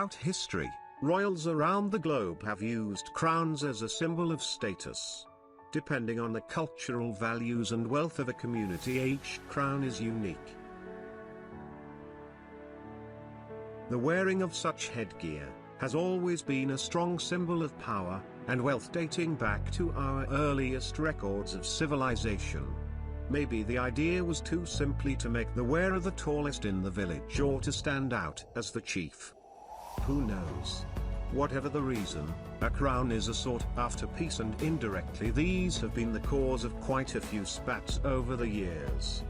Throughout history, royals around the globe have used crowns as a symbol of status. Depending on the cultural values and wealth of a community, each crown is unique. The wearing of such headgear has always been a strong symbol of power and wealth dating back to our earliest records of civilization. Maybe the idea was to simply to make the wearer the tallest in the village or to stand out as the chief. Who knows? Whatever the reason, a crown is a sought-after piece, and indirectly these have been the cause of quite a few spats over the years.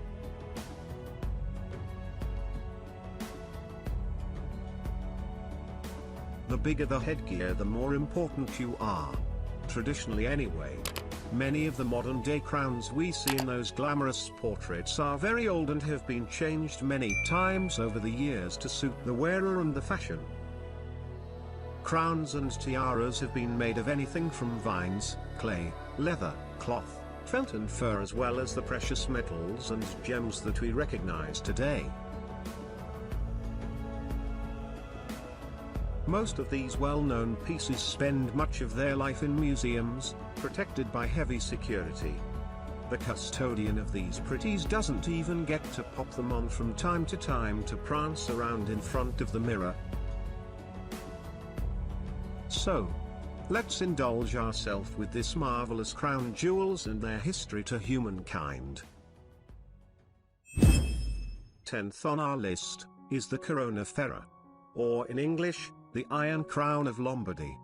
The bigger the headgear, the more important you are. Traditionally anyway. Many of the modern-day crowns we see in those glamorous portraits are very old and have been changed many times over the years to suit the wearer and the fashion. Crowns and tiaras have been made of anything from vines, clay, leather, cloth, felt and fur, as well as the precious metals and gems that we recognize today. Most of these well-known pieces spend much of their life in museums, protected by heavy security. The custodian of these pretties doesn't even get to pop them on from time to time to prance around in front of the mirror. So, let's indulge ourselves with this marvelous crown jewels and their history to humankind. 10th on our list is the Corona Ferrea, or in English, the Iron Crown of Lombardy.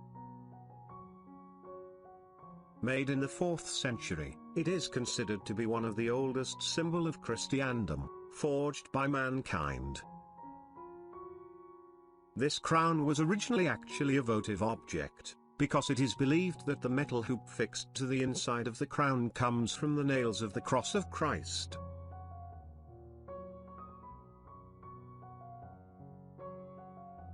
Made in the 4th century, it is considered to be one of the oldest symbols of Christendom, forged by mankind. This crown was originally actually a votive object, because it is believed that the metal hoop fixed to the inside of the crown comes from the nails of the cross of Christ.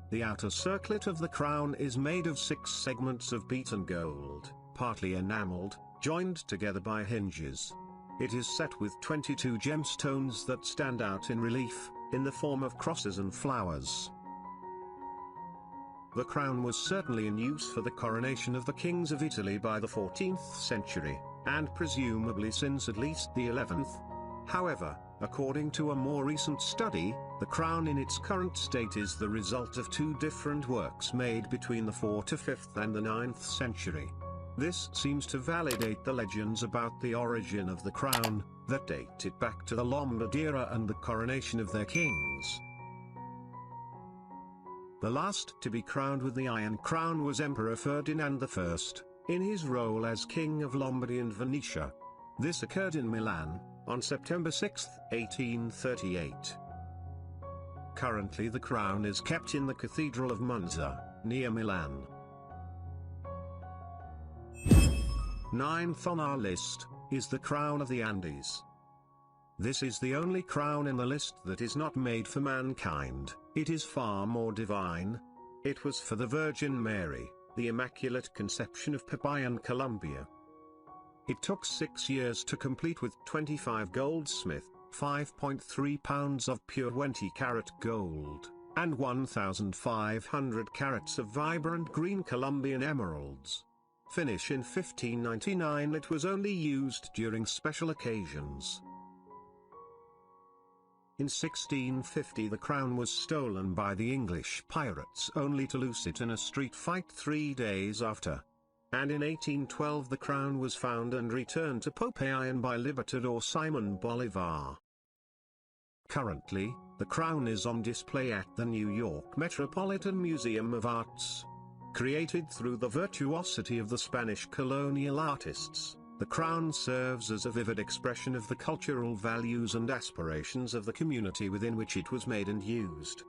The outer circlet of the crown is made of 6 segments of beaten gold, partly enameled, joined together by hinges. It is set with 22 gemstones that stand out in relief, in the form of crosses and flowers. The crown was certainly in use for the coronation of the kings of Italy by the 14th century, and presumably since at least the 11th. However, according to a more recent study, the crown in its current state is the result of 2 different works made between the 4th to 5th and the 9th century. This seems to validate the legends about the origin of the crown, that date it back to the Lombard era and the coronation of their kings. The last to be crowned with the Iron Crown was Emperor Ferdinand I, in his role as King of Lombardy and Venetia. This occurred in Milan, on September 6, 1838. Currently the crown is kept in the Cathedral of Monza, near Milan. 9th on our list is the Crown of the Andes. This is the only crown in the list that is not made for mankind. It is far more divine. It was for the Virgin Mary, the Immaculate Conception of Popayan, Colombia. It took 6 years to complete, with 25 goldsmith, 5.3 pounds of pure 20-carat gold, and 1,500 carats of vibrant green Colombian emeralds. Finish in 1599. It was only used during special occasions. In 1650 the crown was stolen by the English pirates, only to lose it in a street fight 3 days after. And in 1812 the crown was found and returned to Popayan by Libertador Simon Bolivar. Currently, the crown is on display at the New York Metropolitan Museum of Arts. Created through the virtuosity of the Spanish colonial artists, the crown serves as a vivid expression of the cultural values and aspirations of the community within which it was made and used.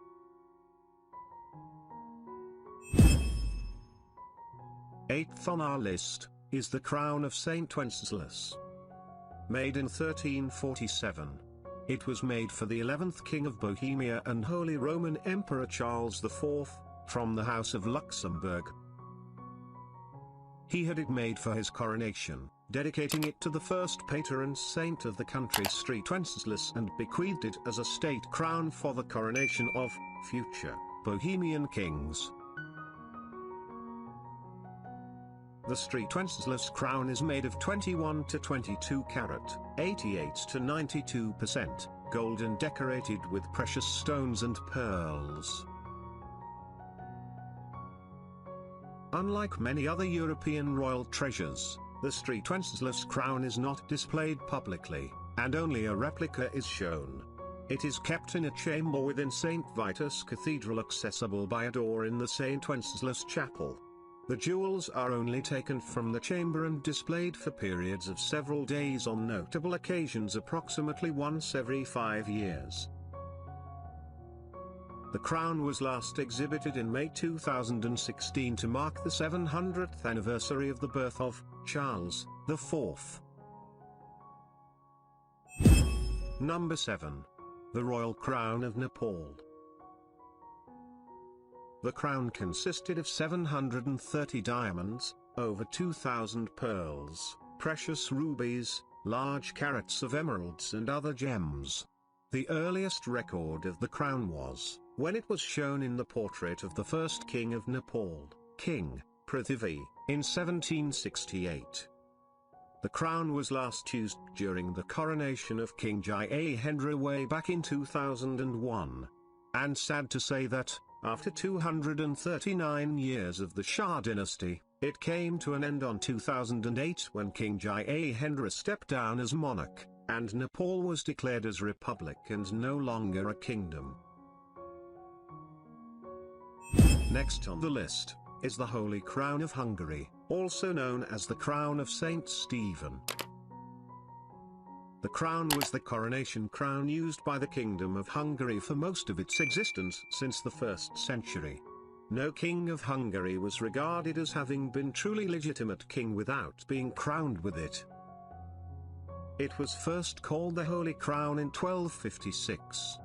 Eighth on our list is the crown of Saint Wenceslas. Made in 1347. It was made for the 11th King of Bohemia and Holy Roman Emperor Charles IV, from the House of Luxembourg. He had it made for his coronation, dedicating it to the first patron saint of the country, St. Wenceslas, and bequeathed it as a state crown for the coronation of future Bohemian kings. The St. Wenceslas crown is made of 21 to 22 carat, 88 to 92% gold and decorated with precious stones and pearls. Unlike many other European royal treasures, the St. Wenceslas crown is not displayed publicly, and only a replica is shown. It is kept in a chamber within St. Vitus Cathedral, accessible by a door in the St. Wenceslas Chapel. The jewels are only taken from the chamber and displayed for periods of several days on notable occasions, approximately once every 5 years. The crown was last exhibited in May 2016 to mark the 700th anniversary of the birth of Charles IV. Number 7. The Royal Crown of Nepal. The crown consisted of 730 diamonds, over 2,000 pearls, precious rubies, large carats of emeralds and other gems. The earliest record of the crown was when it was shown in the portrait of the first king of Nepal, King PRITHIVI, in 1768. The crown was last used during the coronation of King GYAHENDRA way back in 2001. And sad to say that, after 239 years of the Shah dynasty, it came to an end on 2008 when King GYAHENDRA stepped down as monarch, and Nepal was declared as republic and no longer a kingdom. Next on the list is the Holy Crown of Hungary, also known as the Crown of Saint Stephen. The crown was the coronation crown used by the Kingdom of Hungary for most of its existence since the 1st century. No king of Hungary was regarded as having been truly legitimate king without being crowned with it. It was first called the Holy Crown in 1256.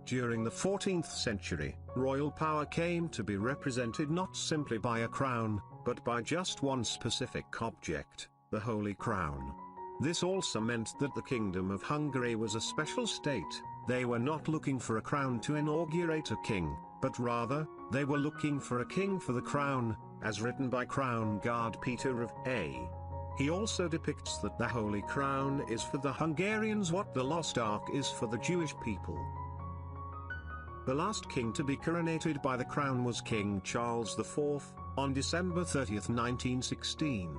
During the 14th century, royal power came to be represented not simply by a crown, but by just one specific object, the Holy Crown. This also meant that the Kingdom of Hungary was a special state. They were not looking for a crown to inaugurate a king, but rather, they were looking for a king for the crown, as written by Crown Guard Peter of A. He also depicts that the Holy Crown is for the Hungarians what the Lost Ark is for the Jewish people. The last king to be coronated by the crown was King Charles IV, on December 30, 1916.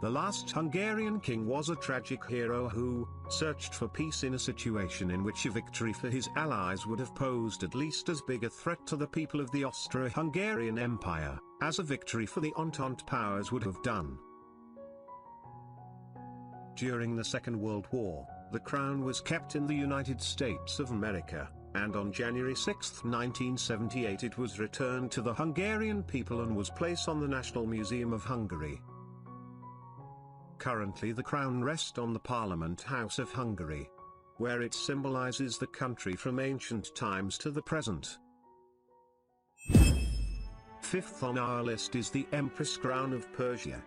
The last Hungarian king was a tragic hero who searched for peace in a situation in which a victory for his allies would have posed at least as big a threat to the people of the Austro-Hungarian Empire, as a victory for the Entente powers would have done. During the Second World War, the crown was kept in the United States of America, and on January 6, 1978 it was returned to the Hungarian people and was placed on the National Museum of Hungary. Currently the crown rests on the Parliament House of Hungary, where it symbolizes the country from ancient times to the present. Fifth on our list is the Empress Crown of Persia.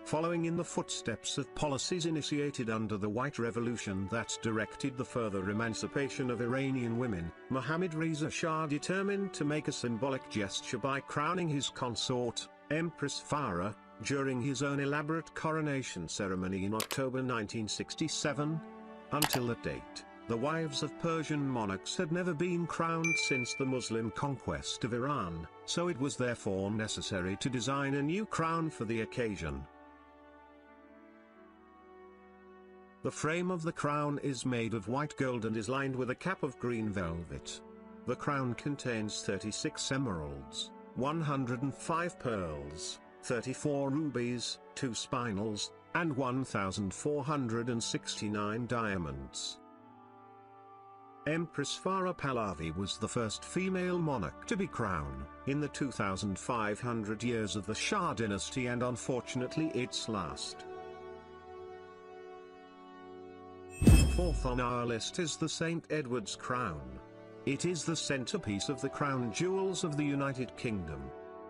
Following in the footsteps of policies initiated under the White Revolution that directed the further emancipation of Iranian women, Mohammad Reza Shah determined to make a symbolic gesture by crowning his consort, Empress Farah, during his own elaborate coronation ceremony in October 1967. Until that date, the wives of Persian monarchs had never been crowned since the Muslim conquest of Iran, so it was therefore necessary to design a new crown for the occasion. The frame of the crown is made of white gold and is lined with a cap of green velvet. The crown contains 36 emeralds, 105 pearls, 34 rubies, 2 spinels, and 1,469 diamonds. Empress Farah Phalavi was the first female monarch to be crowned in the 2,500 years of the Shah dynasty and unfortunately its last. Fourth on our list is the St. Edward's crown. It is the centerpiece of the crown jewels of the United Kingdom.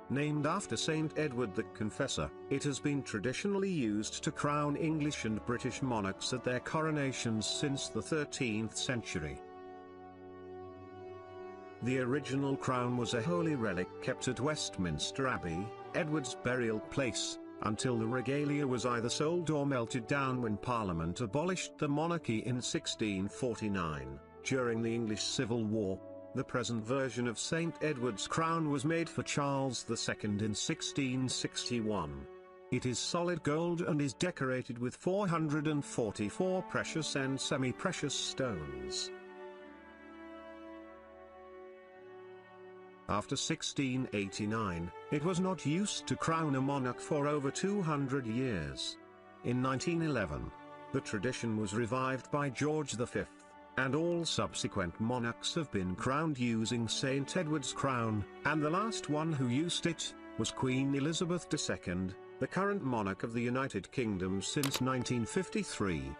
Named after St. Edward the Confessor, it has been traditionally used to crown English and British monarchs at their coronations since the 13th century. The original crown was a holy relic kept at Westminster Abbey, Edward's burial place, until the regalia was either sold or melted down when Parliament abolished the monarchy in 1649, during the English Civil War. The present version of St. Edward's crown was made for Charles II in 1661. It is solid gold and is decorated with 444 precious and semi-precious stones. After 1689, it was not used to crown a monarch for over 200 years. In 1911, the tradition was revived by George V, and all subsequent monarchs have been crowned using St. Edward's crown, and the last one who used it was Queen Elizabeth II, the current monarch of the United Kingdom since 1953.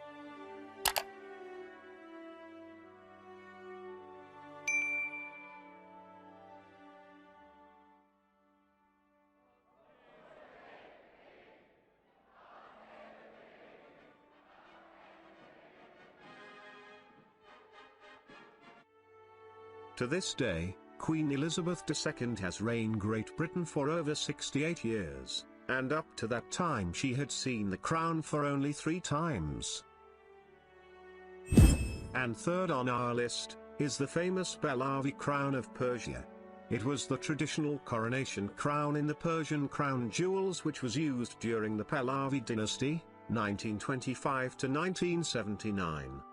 To this day, Queen Elizabeth II has reigned Great Britain for over 68 years, and up to that time she had seen the crown for only 3 times. And third on our list is the famous Phalavi Crown of Persia. It was the traditional coronation crown in the Persian crown jewels which was used during the Pahlavi dynasty, 1925 to 1979.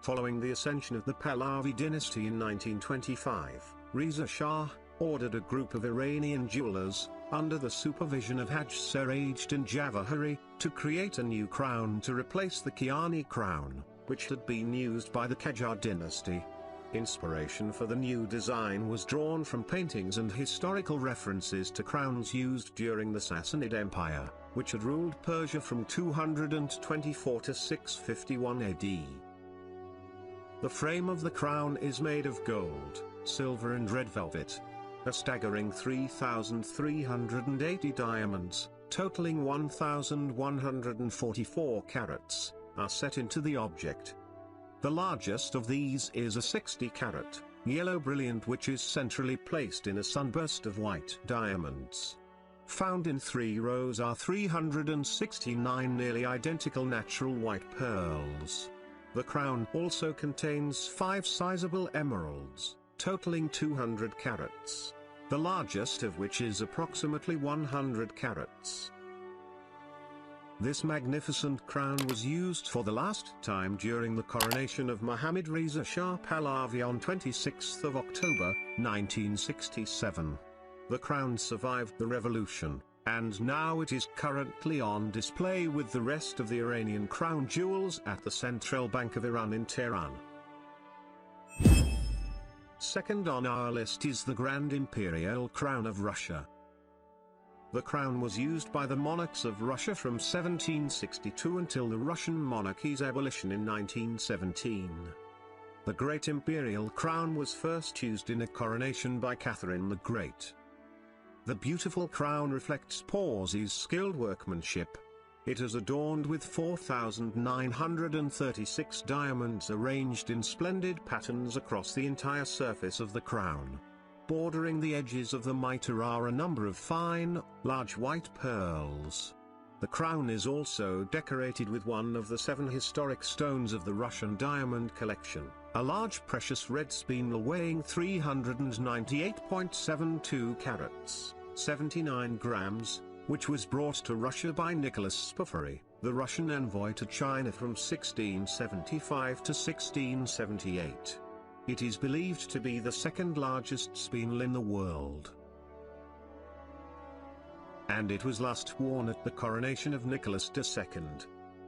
Following the ascension of the Pahlavi dynasty in 1925, Reza Shah ordered a group of Iranian jewelers, under the supervision of Haj Serajdin Javahari, to create a new crown to replace the KIANI crown, which had been used by the QAJAR dynasty. Inspiration for the new design was drawn from paintings and historical references to crowns used during the Sassanid Empire, which had ruled Persia from 224 to 651 AD. The frame of the crown is made of gold, silver and red velvet. A staggering 3,380 diamonds, totaling 1,144 carats, are set into the object. The largest of these is a 60-carat, yellow brilliant which is centrally placed in a sunburst of white diamonds. Found in 3 rows are 369 nearly identical natural white pearls. The crown also contains 5 sizable emeralds, totaling 200 carats, the largest of which is approximately 100 carats. This magnificent crown was used for the last time during the coronation of Mohammad Reza Shah Pahlavi on 26 October, 1967. The crown survived the revolution, and now it is currently on display with the rest of the Iranian crown jewels at the Central Bank of Iran in Tehran. Second on our list is the Grand Imperial Crown of Russia. The crown was used by the monarchs of Russia from 1762 until the Russian monarchy's abolition in 1917. The Great Imperial Crown was first used in a coronation by Catherine the Great. The beautiful crown reflects Porzy's skilled workmanship. It is adorned with 4,936 diamonds arranged in splendid patterns across the entire surface of the crown. Bordering the edges of the mitre are a number of fine, large white pearls. The crown is also decorated with one of the 7 historic stones of the Russian diamond collection, a large precious red spinel weighing 398.72 carats, 79 grams, which was brought to Russia by Nicholas Porphyry, the Russian envoy to China from 1675 to 1678. It is believed to be the 2nd largest spinel in the world. And it was last worn at the coronation of Nicholas II.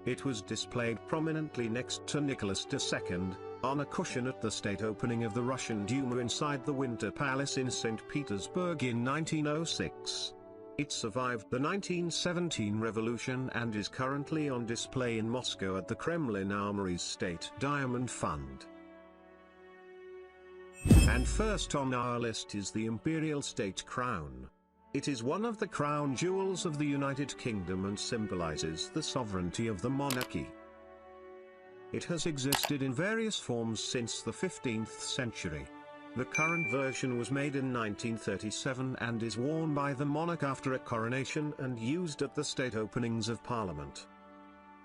It was displayed prominently next to Nicholas II, on a cushion at the state opening of the Russian Duma inside the Winter Palace in St. Petersburg in 1906. It survived the 1917 revolution and is currently on display in Moscow at the Kremlin Armory's State Diamond Fund. And first on our list is the Imperial State Crown. It is one of the crown jewels of the United Kingdom and symbolizes the sovereignty of the monarchy. It has existed in various forms since the 15th century. The current version was made in 1937 and is worn by the monarch after a coronation and used at the state openings of Parliament.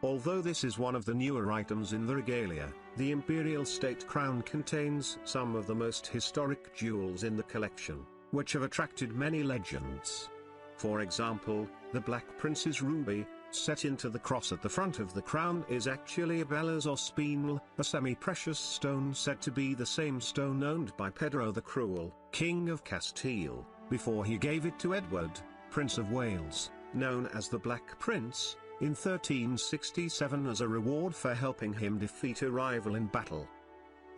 Although this is one of the newer items in the regalia, the imperial state crown contains some of the most historic jewels in the collection, which have attracted many legends. For example, the Black Prince's ruby, set into the cross at the front of the crown, is actually a Bellas or spinel, a semi-precious stone said to be the same stone owned by Pedro the Cruel, King of Castile, before he gave it to Edward, Prince of Wales, known as the Black Prince, in 1367 as a reward for helping him defeat a rival in battle.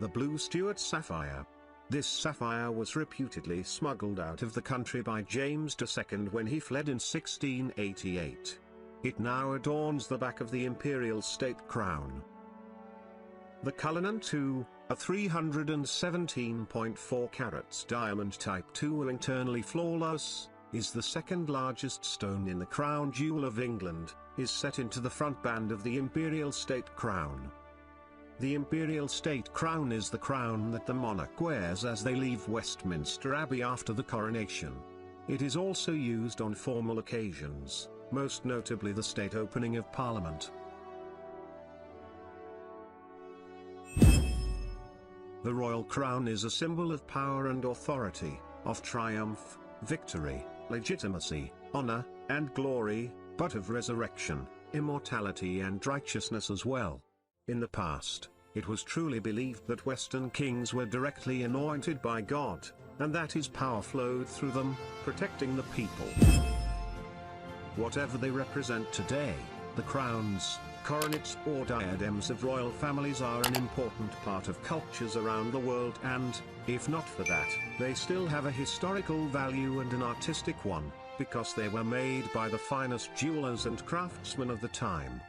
The Blue Stuart sapphire. This sapphire was reputedly smuggled out of the country by James II when he fled in 1688. It now adorns the back of the imperial state crown. The Cullinan II, a 317.4 carats diamond type 2 internally flawless, is the second largest stone in the crown jewel of England, is set into the front band of the imperial state crown. The imperial state crown is the crown that the monarch wears as they leave Westminster Abbey after the coronation. It is also used on formal occasions, most notably the state opening of Parliament. The royal crown is a symbol of power and authority, of triumph, victory, legitimacy, honor, and glory, but of resurrection, immortality and righteousness as well. In the past, it was truly believed that Western kings were directly anointed by God, and that his power flowed through them, protecting the people. Whatever they represent today, the crowns, coronets or diadems of royal families are an important part of cultures around the world and, if not for that, they still have a historical value and an artistic one, because they were made by the finest jewelers and craftsmen of the time.